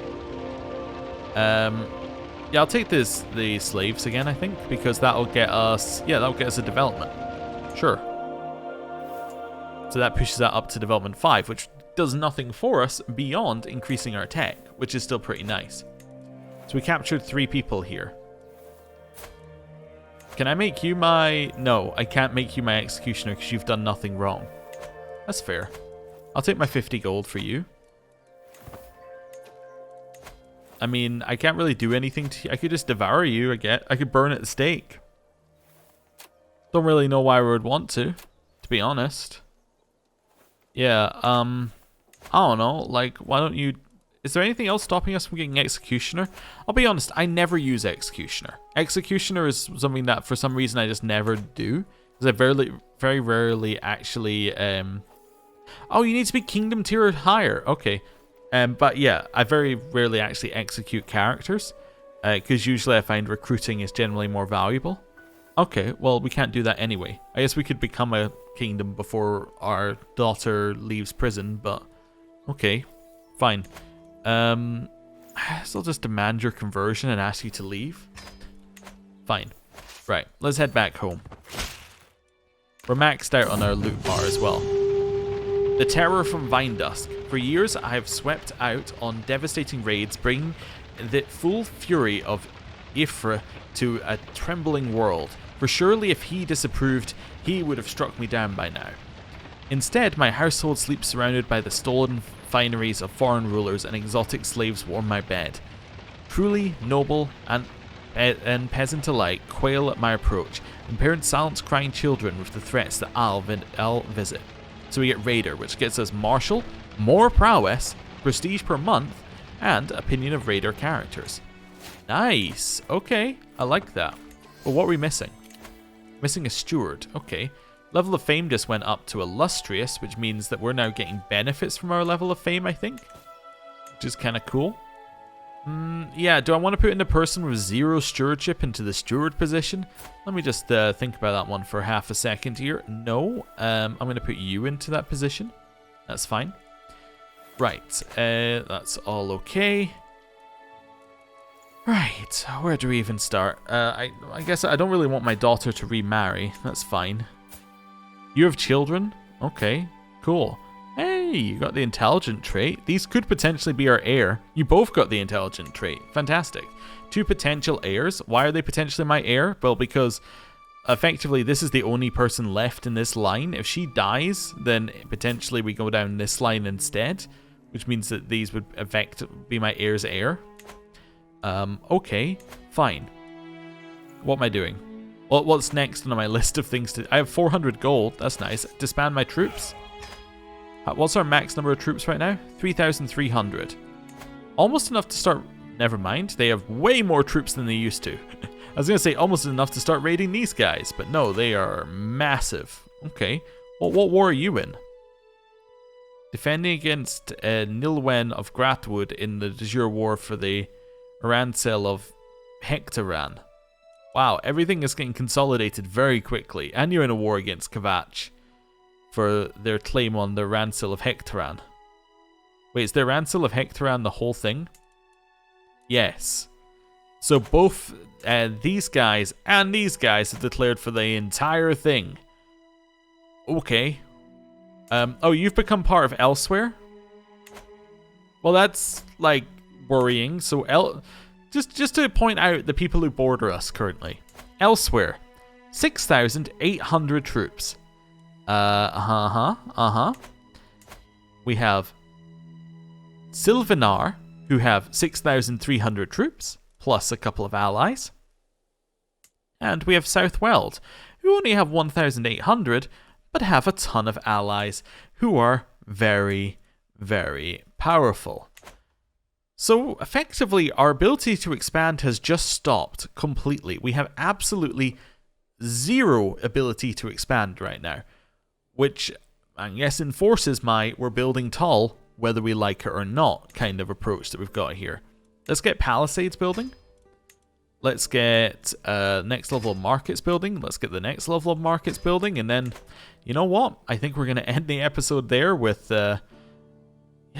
[SPEAKER 1] Yeah, I'll take the slaves again, I think, because that'll get us, yeah, that'll get us a development. Sure. So that pushes that up to development 5, which does nothing for us beyond increasing our tech, which is still pretty nice. So we captured 3 people here. Can I make you my... No, I can't make you my executioner because you've done nothing wrong. That's fair. I'll take my 50 gold for you. I mean, I can't really do anything to you. I could just devour you, I could burn at the stake. Don't really know why we would want to be honest. Yeah, I don't know, like, why don't you... Is there anything else stopping us from getting Executioner? I'll be honest, I never use Executioner. Executioner is something that, for some reason, I just never do. Because I very rarely actually... Oh, you need to be Kingdom tier or higher. Okay. But yeah, I very rarely actually execute characters. Because usually I find recruiting is generally more valuable. Okay, well, we can't do that anyway. I guess we could become a kingdom before our daughter leaves prison, but... Okay, fine. So I'll just demand your conversion and ask you to leave. Fine. Right, let's head back home. We're maxed out on our loot bar as well. The Terror from Vinedusk. For years, I have swept out on devastating raids, bringing the full fury of Ifra to a trembling world. For surely if he disapproved, he would have struck me down by now. Instead, my household sleeps surrounded by the stolen fineries of foreign rulers, and exotic slaves warm my bed. Truly noble and peasant alike quail at my approach, and parents silence crying children with the threats that I'll visit. So we get Raider, which gets us Martial, more prowess, prestige per month, and opinion of Raider characters. Nice. Okay, I like that. But what are we missing? Missing a Steward. Okay. Level of Fame just went up to Illustrious, which means that we're now getting benefits from our level of Fame, I think. Which is kind of cool. Yeah, do I want to put in a person with 0 stewardship into the Steward position? Let me just think about that one for half a second here. No, I'm going to put you into that position. That's fine. Right, that's all okay. Right, where do we even start? I guess I don't really want my daughter to remarry. That's fine. You have children? Okay, cool. Hey, you got the intelligent trait. These could potentially be our heir. You both got the intelligent trait. Fantastic. 2 potential heirs. Why are they potentially my heir? Well, because effectively this is the only person left in this line. If she dies, then potentially we go down this line instead, which means that these would be my heir's heir. Okay, fine. What am I doing? What's next on my list of things to... I have 400 gold. That's nice. Disband my troops. What's our max number of troops right now? 3,300. Almost enough to start... Never mind. They have way more troops than they used to. I was going to say almost enough to start raiding these guys. But no, they are massive. Okay. Well, what war are you in? Defending against Nilwen of Gratwood in the de jure war for the Arancel of Hectoran. Wow, everything is getting consolidated very quickly. And you're in a war against Kavach for their claim on the Arancel of Hectoran. Wait, is the Arancel of Hectoran the whole thing? Yes. So both these guys and these guys have declared for the entire thing. Okay. Oh, you've become part of Elsewhere? Well, that's, like, worrying. So, Just to point out the people who border us currently. Elsewhere, 6,800 troops. We have Sylvanar, who have 6,300 troops, plus a couple of allies. And we have Southweld, who only have 1,800, but have a ton of allies, who are very, very powerful. So, effectively, our ability to expand has just stopped completely. We have absolutely 0 ability to expand right now, which, I guess, enforces my we're building tall, whether we like it or not, kind of approach that we've got here. Let's get Palisades building. Let's get next level of markets building. Let's get the next level of markets building, and then, you know what? I think we're going to end the episode there with, yeah,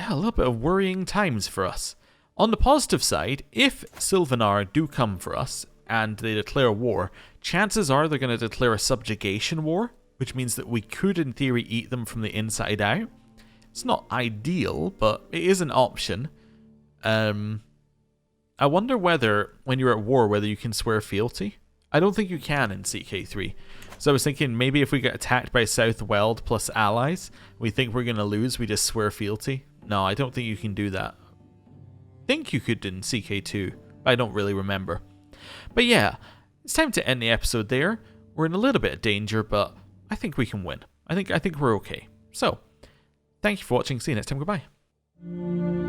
[SPEAKER 1] a little bit of worrying times for us. On the positive side, if Sylvanar do come for us and they declare war, chances are they're going to declare a subjugation war which means that we could, in theory, eat them from the inside out. It's not ideal, but it is an option. I wonder whether, when you're at war, whether you can swear fealty. I don't think you can in CK3. So I was thinking maybe if we get attacked by South Weld plus allies, we think we're going to lose, we just swear fealty. No, I don't think you can do that. I think you could in CK2, but I don't really remember. But yeah, it's time to end the episode there. We're in a little bit of danger, but I think we can win. I think we're okay. So, thank you for watching. See you next time. Goodbye.